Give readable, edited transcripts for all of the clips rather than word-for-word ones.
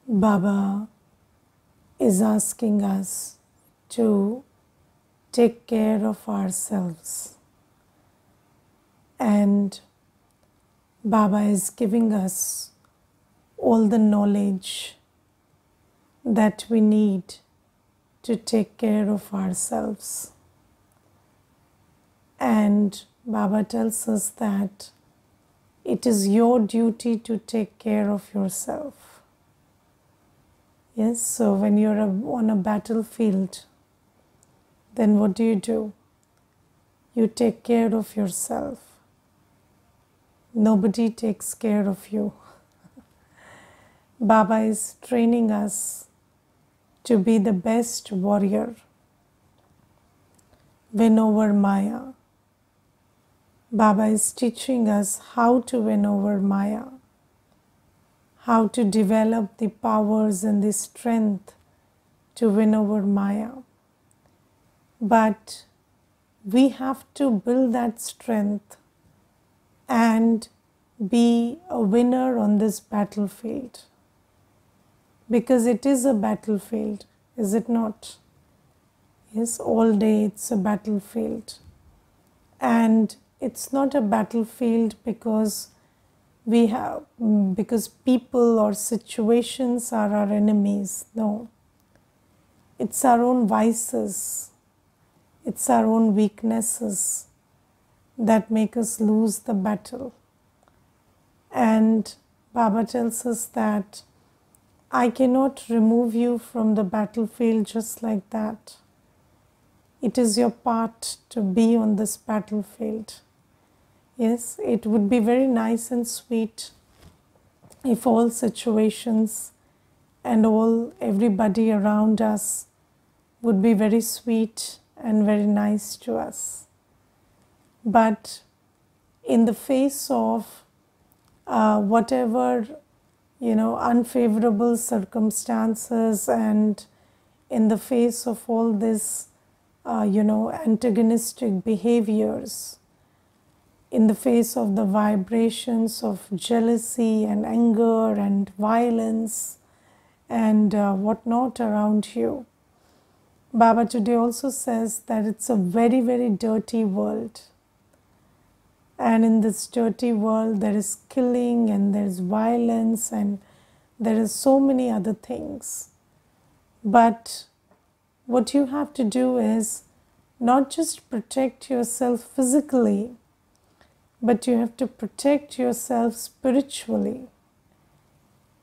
Baba is asking us to take care of ourselves, and Baba is giving us all the knowledge that we need to take care of ourselves. And Baba tells us that it is your duty to take care of yourself. Yes, so when you're on a battlefield, then what do? You take care of yourself. Nobody takes care of you. Baba is training us to be the best warrior, win over Maya. Baba is teaching us how to win over Maya, how to develop the powers and the strength to win over Maya. But we have to build that strength and be a winner on this battlefield. Because it is a battlefield, is it not? Yes, all day it's a battlefield. And it's not a battlefield because because people or situations are our enemies. No. It's our own vices. It's our own weaknesses that make us lose the battle. And Baba tells us that I cannot remove you from the battlefield just like that. It is your part to be on this battlefield. Yes, it would be very nice and sweet if all situations and everybody around us would be very sweet and very nice to us. But in the face of whatever unfavorable circumstances, and in the face of all this antagonistic behaviors, in the face of the vibrations of jealousy and anger and violence and whatnot around you, Baba today also says that it's a very, very dirty world. And in this dirty world, there is killing and there is violence and there is so many other things. But what you have to do is not just protect yourself physically, but you have to protect yourself spiritually,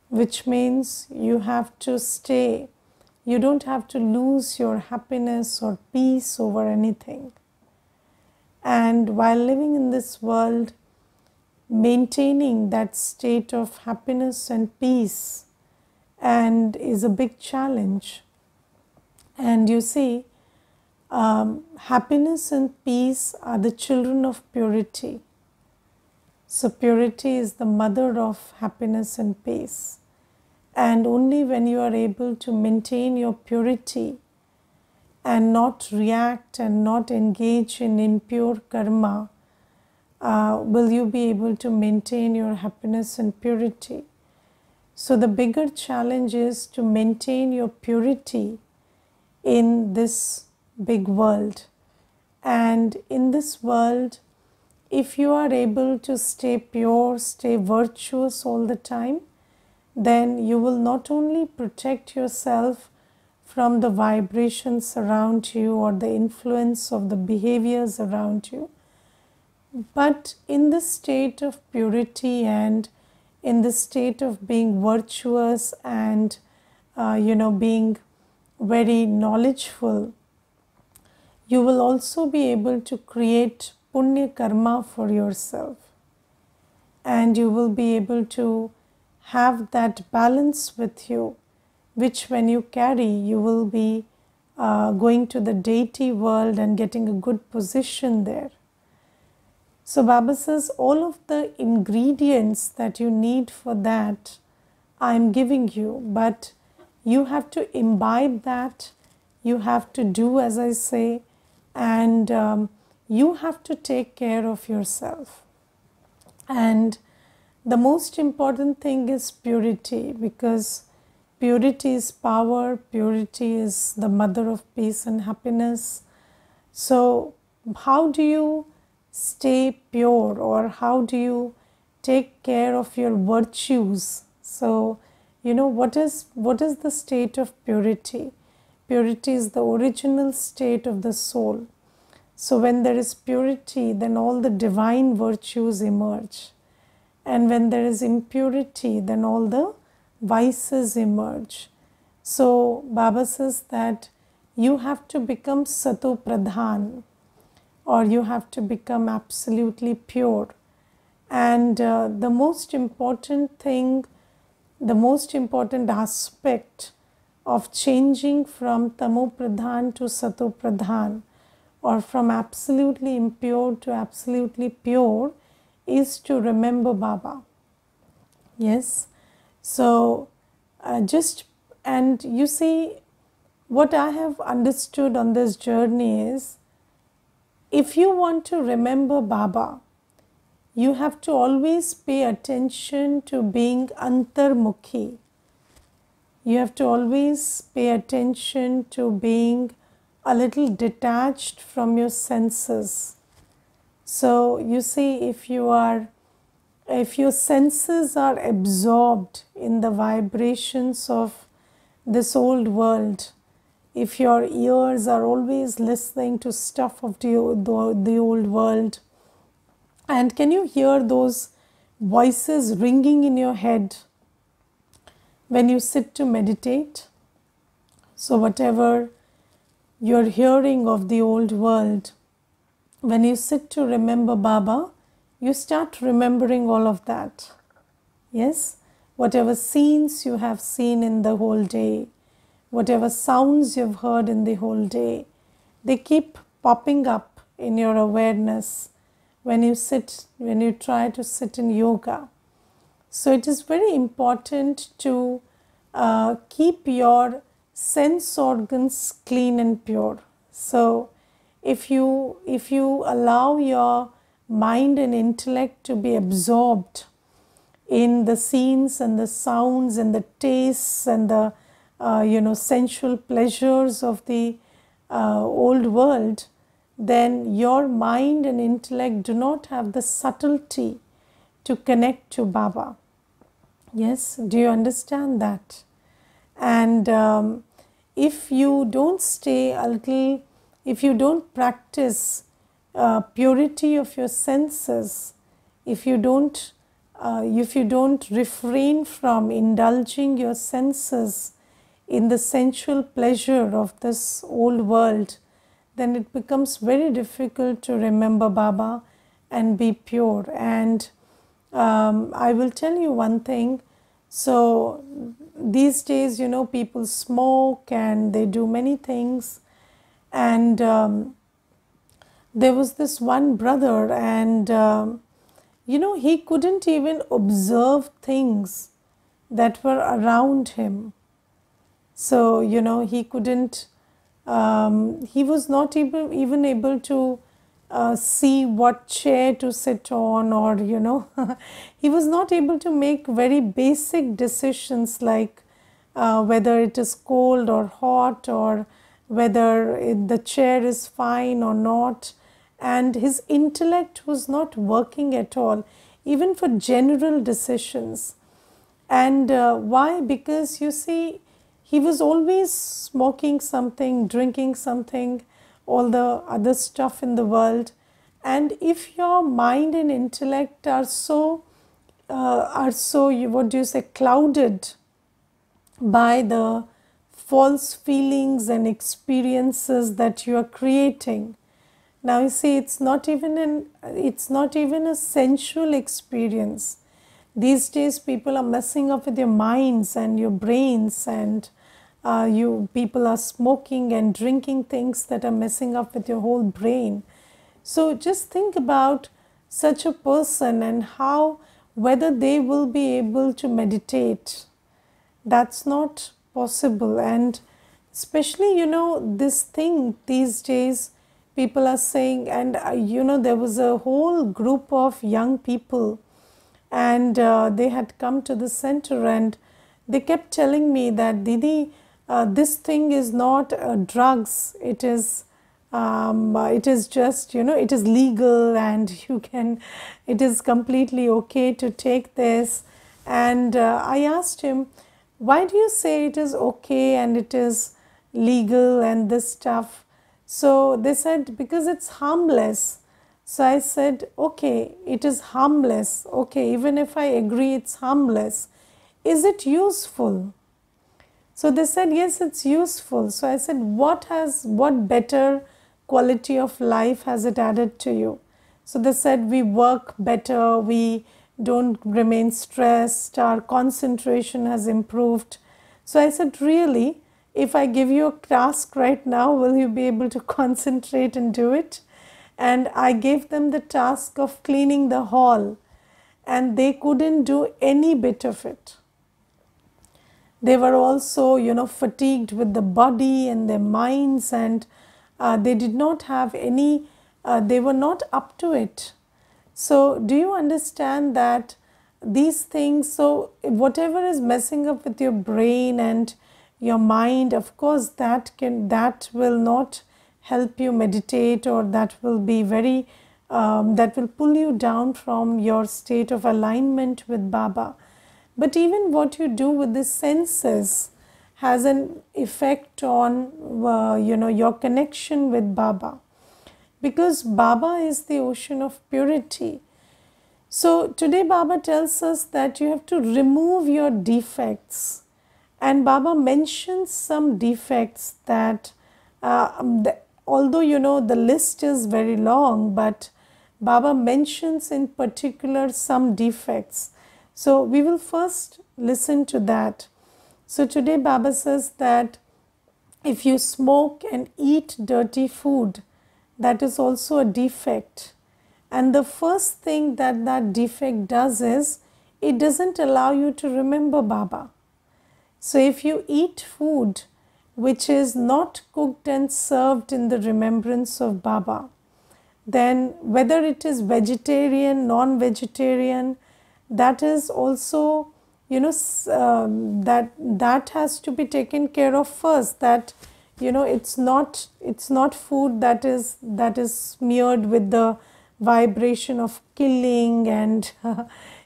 which means you have to stay. You don't have to lose your happiness or peace over anything. And while living in this world, maintaining that state of happiness and peace is a big challenge. And you see, happiness and peace are the children of purity. So purity is the mother of happiness and peace. And only when you are able to maintain your purity and not react and not engage in impure karma, will you be able to maintain your happiness and purity. So the bigger challenge is to maintain your purity in this big world. And in this world, if you are able to stay pure, stay virtuous all the time, then you will not only protect yourself from the vibrations around you or the influence of the behaviors around you, but in the state of purity and in the state of being virtuous and being very knowledgeful, you will also be able to create punya karma for yourself, and you will be able to have that balance with you, which when you carry, you will be going to the deity world and getting a good position there. So Baba says all of the ingredients that you need for that I am giving you, but you have to imbibe that, you have to do as I say, and you have to take care of yourself. And the most important thing is purity, because purity is power, purity is the mother of peace and happiness. So how do you stay pure, or how do you take care of your virtues? So, what is the state of purity? Purity is the original state of the soul. So when there is purity, then all the divine virtues emerge. And when there is impurity, then all the vices emerge. So Baba says that you have to become Sato Pradhan, or you have to become absolutely pure. And the most important thing, the most important aspect of changing from Tamo Pradhan to Sato Pradhan, or from absolutely impure to absolutely pure, is to remember Baba. Yes. So and you see, what I have understood on this journey is, if you want to remember Baba, you have to always pay attention to being antarmukhi. You have to always pay attention to being a little detached from your senses. So you see, if your senses are absorbed in the vibrations of this old world, if your ears are always listening to stuff of the old world, and can you hear those voices ringing in your head when you sit to meditate? So whatever you're hearing of the old world, when you sit to remember Baba, you start remembering all of that. Yes? Whatever scenes you have seen in the whole day, whatever sounds you've heard in the whole day, they keep popping up in your awareness when you try to sit in yoga. So it is very important to keep your sense organs clean and pure. So if you allow your mind and intellect to be absorbed in the scenes and the sounds and the tastes and the sensual pleasures of the old world, then your mind and intellect do not have the subtlety to connect to Baba. Yes, do you understand that? And if you don't if you don't practice purity of your senses, if you don't refrain from indulging your senses in the sensual pleasure of this old world, then it becomes very difficult to remember Baba and be pure. And I will tell you one thing. So these days, people smoke and they do many things. And there was this one brother, and he couldn't even observe things that were around him. So, he couldn't, he was not even able to see what chair to sit on, or, he was not able to make very basic decisions like whether it is cold or hot, or whether the chair is fine or not. And his intellect was not working at all, even for general decisions. And why? Because you see, he was always smoking something, drinking something, all the other stuff in the world. And if your mind and intellect are so clouded by the false feelings and experiences that you are creating. Now you see, it's not even a sensual experience. These days people are messing up with your minds and your brains, and people are smoking and drinking things that are messing up with your whole brain. So just think about such a person and whether they will be able to meditate. That's not possible. And especially, this thing these days, people are saying, and there was a whole group of young people, and they had come to the center, and they kept telling me that, Didi, this thing is not drugs, it is just, it is legal, and you can, it is completely okay to take this. And I asked him, why do you say it is okay and it is legal and this stuff? So they said, because it's harmless. So I said, okay, it is harmless. Okay, even if I agree it's harmless, is it useful? So they said, yes, it's useful. So I said, what better quality of life has it added to you? So they said, we work better, we don't remain stressed, our concentration has improved. So I said, really, if I give you a task right now, will you be able to concentrate and do it? And I gave them the task of cleaning the hall, and they couldn't do any bit of it. They were also, fatigued with the body and their minds, and they did not have any, they were not up to it. So do you understand that these things, so whatever is messing up with your brain and your mind, of course that will not help you meditate, or that will be very, that will pull you down from your state of alignment with Baba. But even what you do with the senses has an effect on, your connection with Baba. Because Baba is the ocean of purity. So today Baba tells us that you have to remove your defects. And Baba mentions some defects that, although the list is very long, but Baba mentions in particular some defects. So we will first listen to that. So today Baba says that if you smoke and eat dirty food, that is also a defect. And the first thing that defect does is, it doesn't allow you to remember Baba. So if you eat food which is not cooked and served in the remembrance of Baba, then whether it is vegetarian, non-vegetarian, that is also, that has to be taken care of first. That, it's not food that is smeared with the vibration of killing and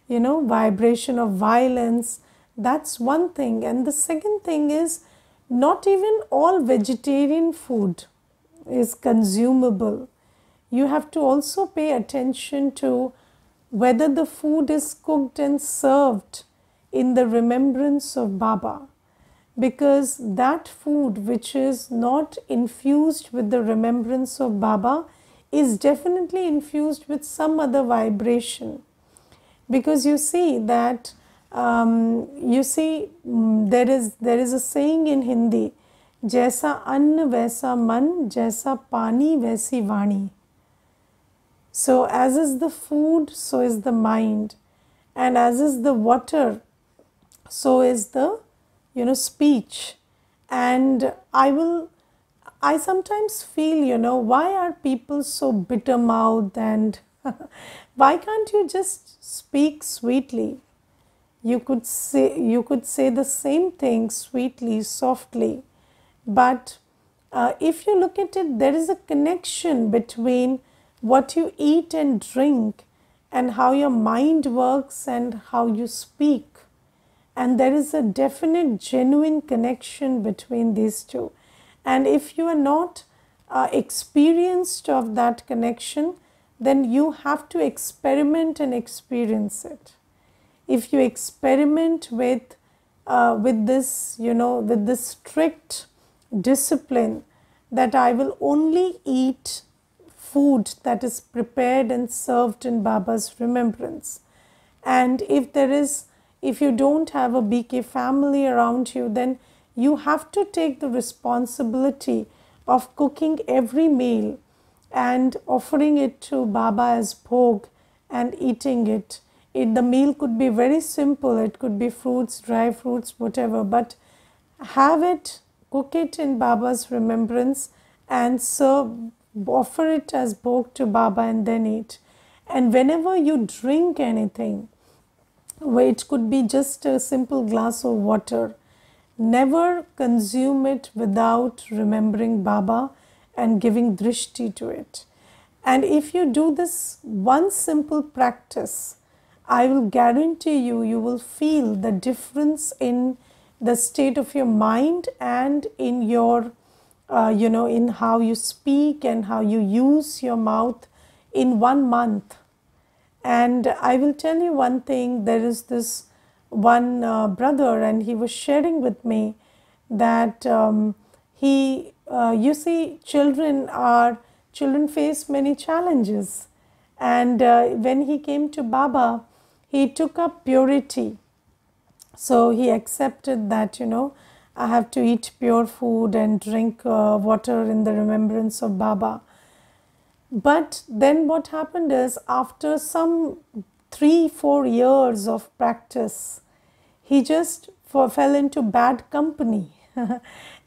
vibration of violence. That's one thing. And the second thing is, not even all vegetarian food is consumable. You have to also pay attention to whether the food is cooked and served in the remembrance of Baba. Because that food which is not infused with the remembrance of Baba is definitely infused with some other vibration. Because you see that, there is a saying in Hindi, Jaisa anna vaisa man, jaisa pani vaisi vani. So as is the food, so is the mind. And as is the water, so is the, speech. And I sometimes feel, why are people so bitter mouthed, and why can't you just speak sweetly? You could say the same thing sweetly, softly. But if you look at it, there is a connection between what you eat and drink and how your mind works and how you speak. And there is a definite, genuine connection between these two. And if you are not experienced of that connection, then you have to experiment and experience it. If you experiment with this, with this strict discipline that I will only eat food that is prepared and served in Baba's remembrance. And if you don't have a BK family around you, then you have to take the responsibility of cooking every meal and offering it to Baba as bhog and eating it. The meal could be very simple. It could be fruits, dry fruits, whatever, but have it, cook it in Baba's remembrance and offer it as bhog to Baba and then eat. And whenever you drink anything, where it could be just a simple glass of water. Never consume it without remembering Baba and giving drishti to it. And if you do this one simple practice, I will guarantee you, you will feel the difference in the state of your mind and in your, in how you speak and how you use your mouth in 1 month. And I will tell you one thing, there is this one brother, and he was sharing with me that you see, children face many challenges. And when he came to Baba, he took up purity. So he accepted that, I have to eat pure food and drink water in the remembrance of Baba. But then what happened is, after some 3-4 years of practice, he just fell into bad company.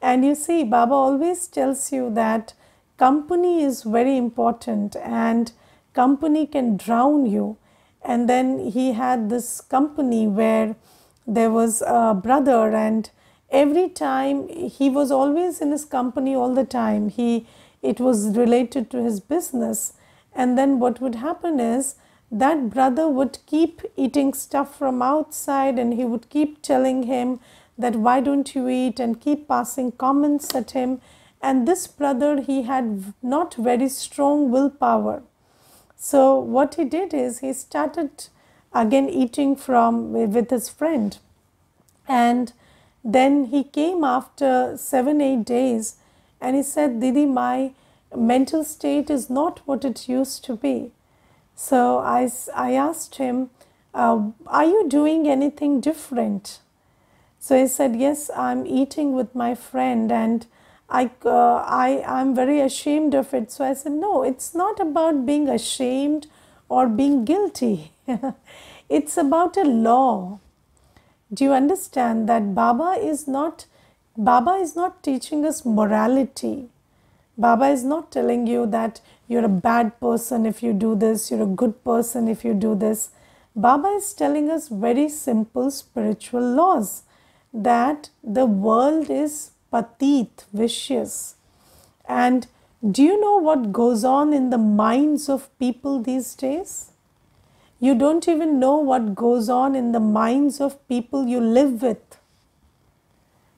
And you see, Baba always tells you that company is very important and company can drown you. And then he had this company where there was a brother, and every time he was always in his company all the time. It was related to his business. And then what would happen is, that brother would keep eating stuff from outside, and he would keep telling him that why don't you eat, and keep passing comments at him. And this brother, he had not very strong willpower. So what he did is, he started again eating with his friend. And then he came after 7-8 days, and he said, Didi, my mental state is not what it used to be. So I asked him, are you doing anything different? So he said, yes, I'm eating with my friend, and I'm very ashamed of it. So I said, no, it's not about being ashamed or being guilty. It's about a law. Do you understand that Baba is not teaching us morality. Baba is not telling you that you're a bad person if you do this, you're a good person if you do this. Baba is telling us very simple spiritual laws, that the world is patit, vicious. And do you know what goes on in the minds of people these days? You don't even know what goes on in the minds of people you live with.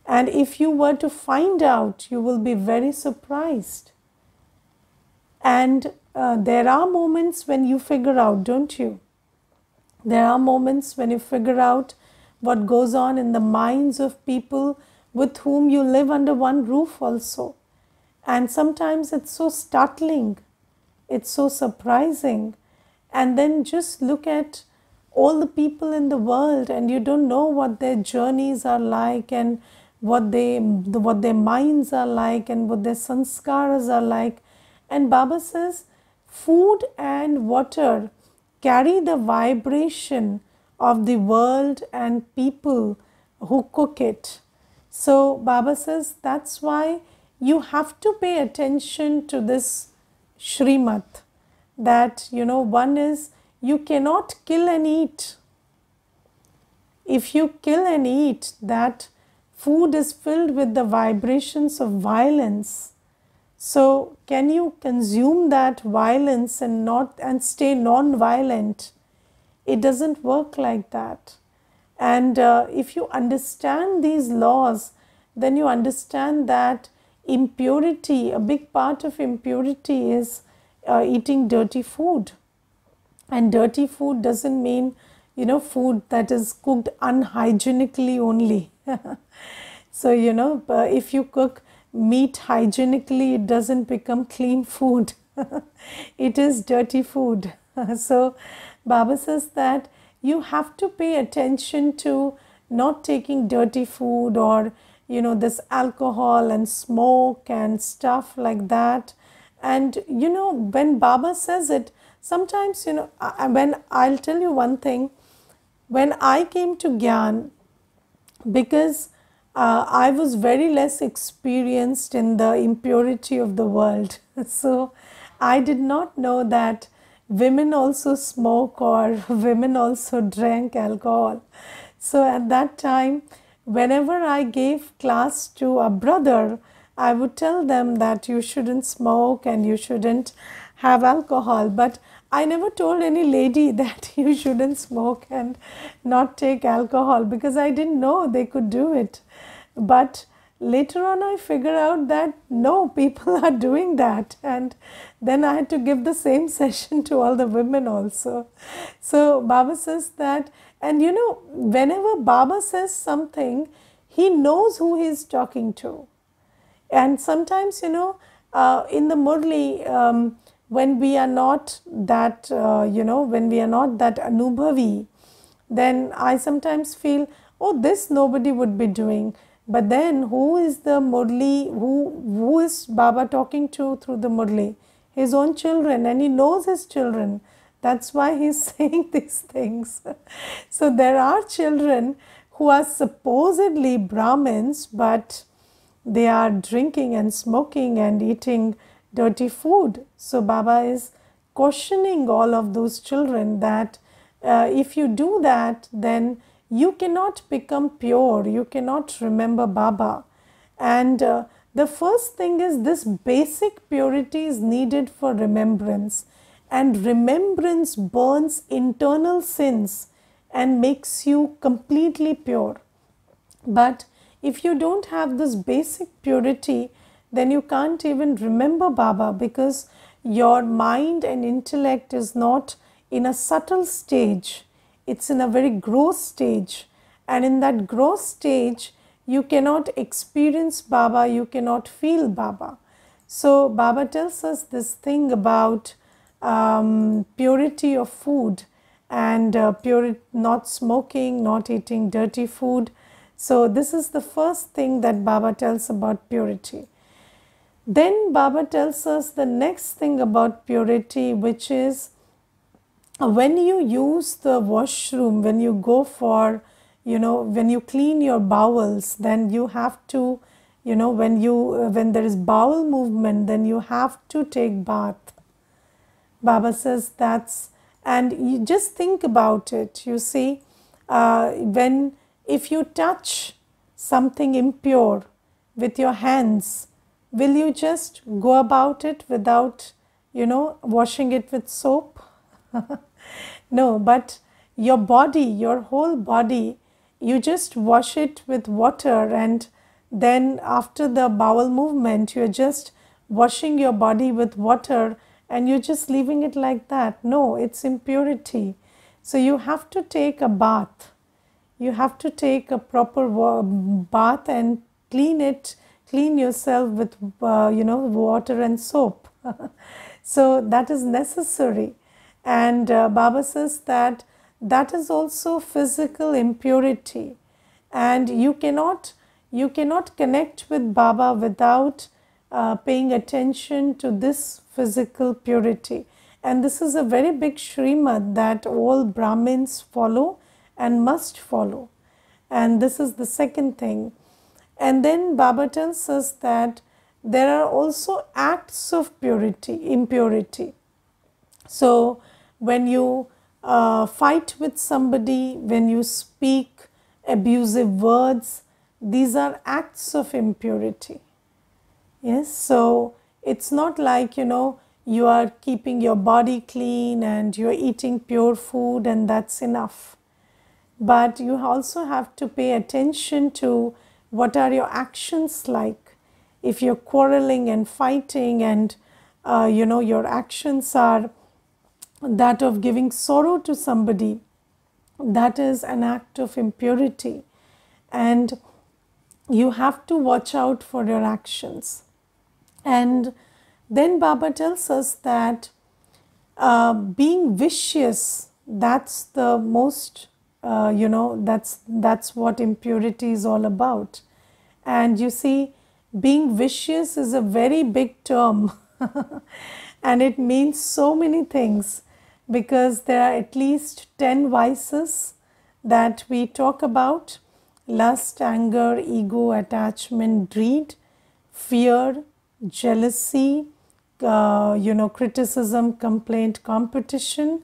And if you were to find out, you will be very surprised. And there are moments when you figure out, don't you? There are moments when you figure out what goes on in the minds of people with whom you live under one roof also. And sometimes it's so startling, it's so surprising. And then just look at all the people in the world, and you don't know what their journeys are like, and what their minds are like, and what their sanskaras are like. And Baba says, food and water carry the vibration of the world and people who cook it. So Baba says, that's why you have to pay attention to this Shrimat. That, one is, you cannot kill and eat. If you kill and eat, that food is filled with the vibrations of violence. So can you consume that violence and stay non-violent? It doesn't work like that. And if you understand these laws, then you understand that impurity, a big part of impurity is eating dirty food. And dirty food doesn't mean, food that is cooked unhygienically only. So, if you cook meat hygienically, it doesn't become clean food. It is dirty food. So Baba says that you have to pay attention to not taking dirty food, or this alcohol and smoke and stuff like that. And when Baba says it, sometimes when I'll tell you one thing, when I came to Gyan, because I was very less experienced in the impurity of the world. So I did not know that women also smoke or women also drank alcohol. So at that time, whenever I gave class to a brother, I would tell them that you shouldn't smoke and you shouldn't have alcohol. But I never told any lady that you shouldn't smoke and not take alcohol, because I didn't know they could do it. But later on I figure out that no, people are doing that, and then I had to give the same session to all the women also. So Baba says that, and you know, whenever Baba says something, he knows who he is talking to. And sometimes, you know, in the Murli, when we are not that, when we are not that Anubhavi, then I sometimes feel, oh, this nobody would be doing. But then who is the Murli, who is Baba talking to through the Murli? His own children, and he knows his children. That's why he's saying these things. So there are children who are supposedly Brahmins, but they are drinking and smoking and eating dirty food. So Baba is cautioning all of those children that if you do that, then you cannot become pure, you cannot remember Baba. And the first thing is, this basic purity is needed for remembrance, and remembrance burns internal sins and makes you completely pure. But if you don't have this basic purity, then you can't even remember Baba, because your mind and intellect is not in a subtle stage, it's in a very gross stage. And in that gross stage, you cannot experience Baba, you cannot feel Baba. So Baba tells us this thing about purity of food, and not smoking, not eating dirty food. So this is the first thing that Baba tells about purity. Then Baba tells us the next thing about purity, which is when you use the washroom, when you go for, when you clean your bowels, then you have to, when there is bowel movement, then you have to take bath. Baba says that's, and you just think about it, you see, if you touch something impure with your hands, will you just go about it without, washing it with soap? No, but your body, your whole body, you just wash it with water, and then after the bowel movement, you're just washing your body with water and you're just leaving it like that. No, it's impurity. So you have to take a bath. You have to take a proper bath and clean yourself with, water and soap. So that is necessary. And Baba says that is also physical impurity. And you cannot connect with Baba without paying attention to this physical purity. And this is a very big Srimad that all Brahmins follow and must follow. And this is the second thing. And then Baba tells us that there are also acts of impurity. So when you fight with somebody, when you speak abusive words, these are acts of impurity. Yes, so it's not like, you are keeping your body clean and you're eating pure food and that's enough. But you also have to pay attention to what are your actions like. If you're quarreling and fighting and, your actions are that of giving sorrow to somebody, that is an act of impurity. And you have to watch out for your actions. And then Baba tells us that being vicious, that's the most, that's what impurity is all about. And you see, being vicious is a very big term and it means so many things, because there are at least 10 vices that we talk about: lust, anger, ego, attachment, greed, fear, jealousy, criticism, complaint, competition,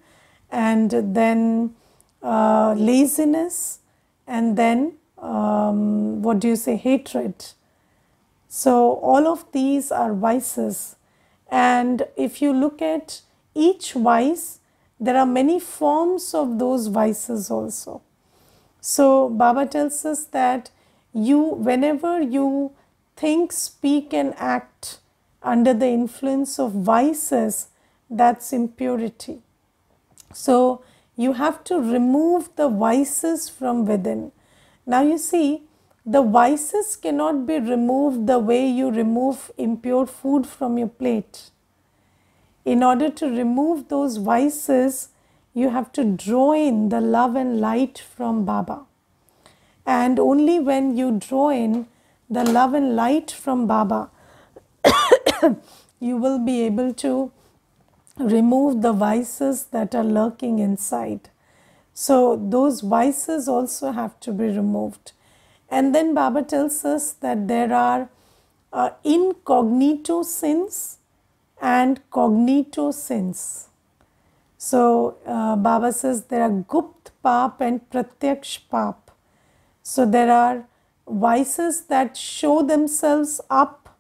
and then laziness, and then hatred. So all of these are vices, and if you look at each vice, there are many forms of those vices also. So Baba tells us that whenever you think, speak and act under the influence of vices, that's impurity. So you have to remove the vices from within. Now you see, the vices cannot be removed the way you remove impure food from your plate. In order to remove those vices, you have to draw in the love and light from Baba. And only when you draw in the love and light from Baba, you will be able to remove the vices that are lurking inside. So those vices also have to be removed. And then Baba tells us that there are incognito sins and cognito sins. So Baba says there are gupt pap and pratyaksh pap. So there are vices that show themselves up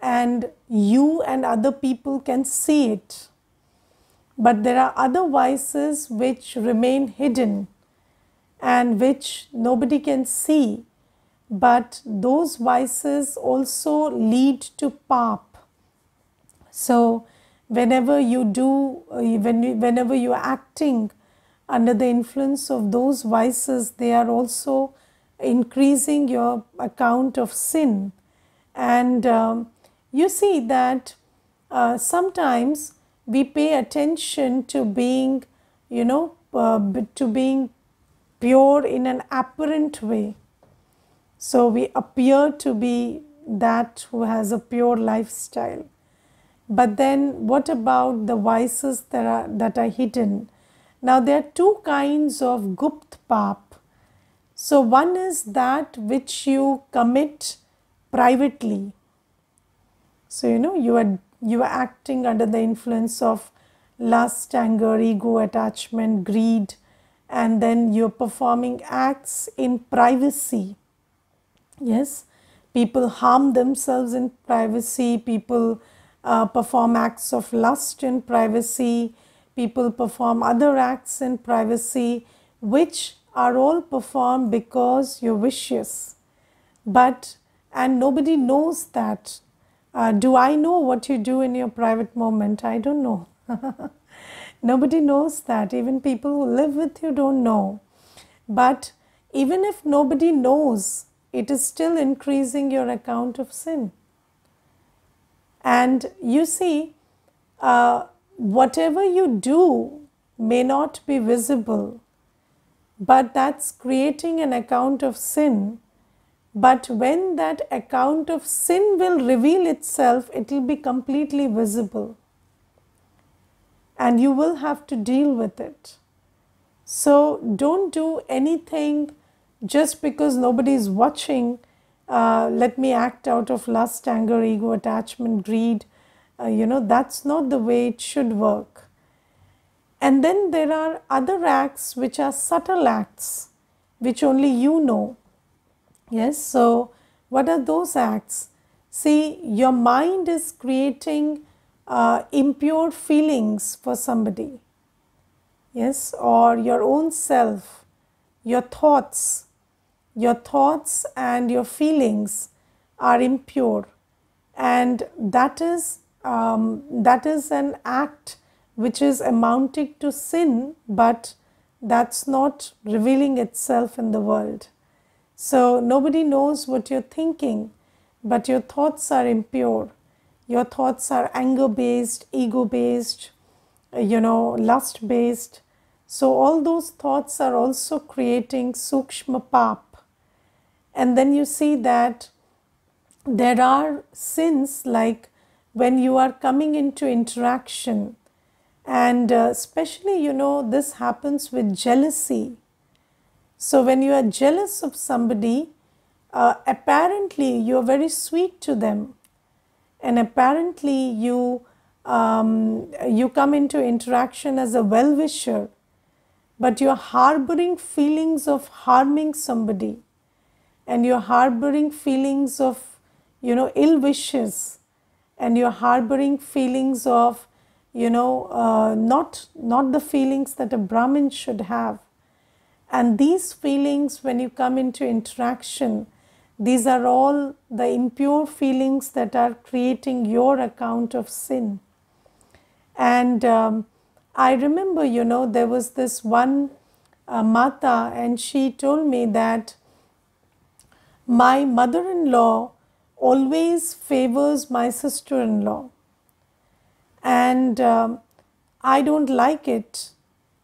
and you and other people can see it. But there are other vices which remain hidden and which nobody can see. But those vices also lead to pap. So whenever you are acting under the influence of those vices, they are also increasing your account of sin. And you see that sometimes we pay attention to being, to being pure in an apparent way. So we appear to be that who has a pure lifestyle. But then what about the vices that are hidden? Now there are two kinds of gupt pap. So one is that which you commit privately. So you are acting under the influence of lust, anger, ego, attachment, greed, and then you're performing acts in privacy. Yes, people harm themselves in privacy, people perform acts of lust in privacy, people perform other acts in privacy, which are all performed because you're vicious. And nobody knows that. Do I know what you do in your private moment? I don't know. Nobody knows that. Even people who live with you don't know. But even if nobody knows, it is still increasing your account of sin. And you see, whatever you do may not be visible, but that's creating an account of sin. But when that account of sin will reveal itself, it will be completely visible. And you will have to deal with it. So don't do anything just because nobody is watching. Let me act out of lust, anger, ego, attachment, greed. That's not the way it should work. And then there are other acts which are subtle acts, which only you know. Yes, so what are those acts? See, your mind is creating impure feelings for somebody. Yes, or your own self, your thoughts and your feelings are impure, and that is an act which is amounting to sin, but that's not revealing itself in the world. So nobody knows what you're thinking, but your thoughts are impure. Your thoughts are anger based, ego based, lust based. So all those thoughts are also creating sukshma pap. And then you see that there are sins like when you are coming into interaction, and especially this happens with jealousy. So when you are jealous of somebody, apparently you are very sweet to them, and apparently you you come into interaction as a well-wisher, but you're harboring feelings of harming somebody, and you're harboring feelings of, ill wishes, and you're harboring feelings of, not the feelings that a Brahmin should have. And these feelings, when you come into interaction, these are all the impure feelings that are creating your account of sin. And I remember, there was this one Mata, and she told me that my mother-in-law always favors my sister-in-law, and I don't like it,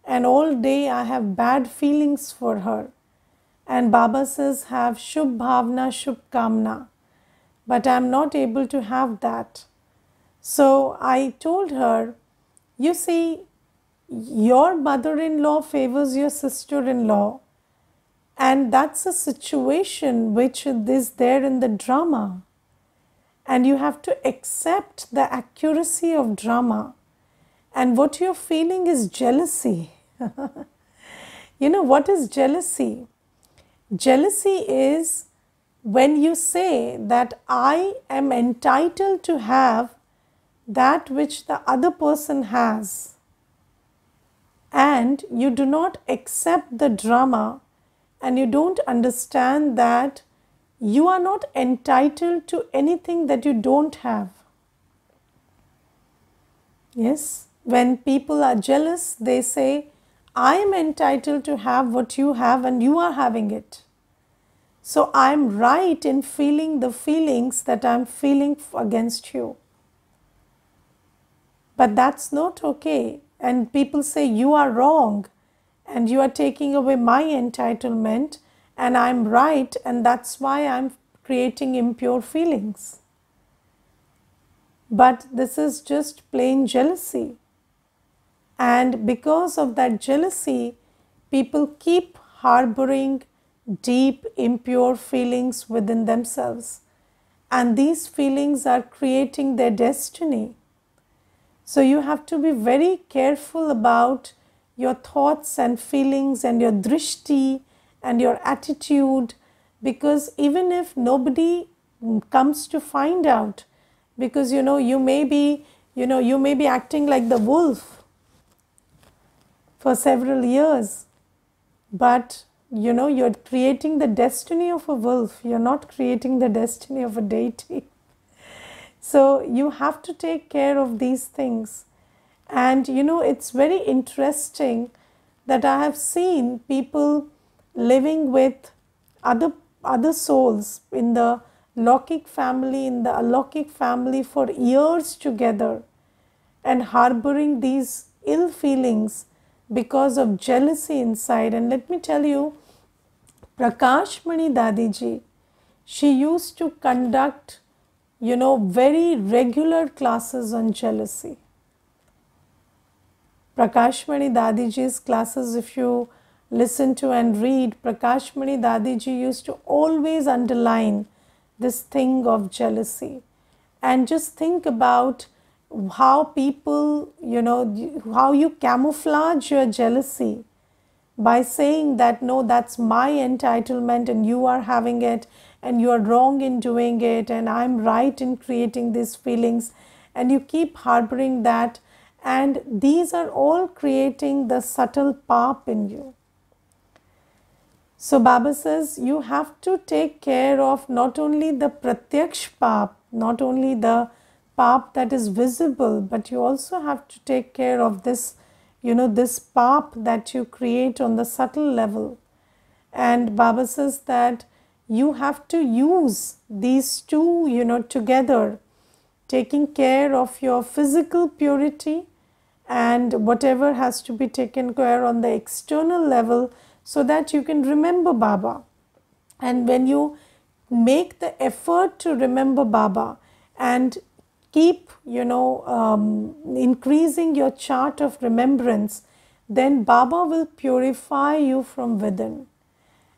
and all day I have bad feelings for her. And Baba says, have Shubh Bhavna, Shubh Kamna, but I'm not able to have that. So I told her, you see, your mother-in-law favors your sister-in-law, and that's a situation which is there in the drama. And you have to accept the accuracy of drama. And what you're feeling is jealousy. What is jealousy? Jealousy is when you say that I am entitled to have that which the other person has, and you do not accept the drama, and you don't understand that you are not entitled to anything that you don't have. Yes, when people are jealous, they say, I am entitled to have what you have and you are having it. So I am right in feeling the feelings that I am feeling against you. But that's not okay. And people say, you are wrong and you are taking away my entitlement, and I'm right, and that's why I'm creating impure feelings. But this is just plain jealousy. And because of that jealousy, people keep harboring deep, impure feelings within themselves. And these feelings are creating their destiny. So you have to be very careful about your thoughts and feelings and your drishti and your attitude, because even if nobody comes to find out, because you may be acting like the wolf for several years, but you're creating the destiny of a wolf, you're not creating the destiny of a deity. So you have to take care of these things. And it's very interesting that I have seen people living with other souls in the Lokik family, in the Alokik family for years together, and harboring these ill feelings because of jealousy inside. And let me tell you, Prakashmani Dadiji, she used to conduct very regular classes on jealousy. Prakashmani Dadiji's classes, if you listen to and read, Prakashmani Dadiji used to always underline this thing of jealousy. And just think about how people, how you camouflage your jealousy by saying that, no, that's my entitlement and you are having it, and you are wrong in doing it, and I'm right in creating these feelings, and you keep harboring that, and these are all creating the subtle pap in you. So Baba says you have to take care of not only the pratyaksh pap, not only the pap that is visible, but you also have to take care of this, this pap that you create on the subtle level. And Baba says that you have to use these two, together, taking care of your physical purity and whatever has to be taken care on the external level, so that you can remember Baba. And when you make the effort to remember Baba and keep, increasing your chart of remembrance, then Baba will purify you from within.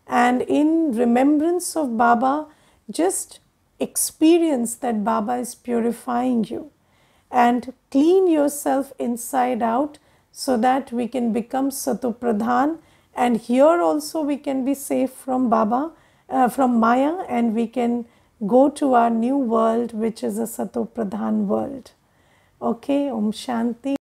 And in remembrance of Baba, just experience that Baba is purifying you. and clean yourself inside out so that we can become Sato Pradhan. And here also we can be safe from Baba, from Maya, and we can go to our new world, which is a Sato Pradhan world. Okay, Om Shanti.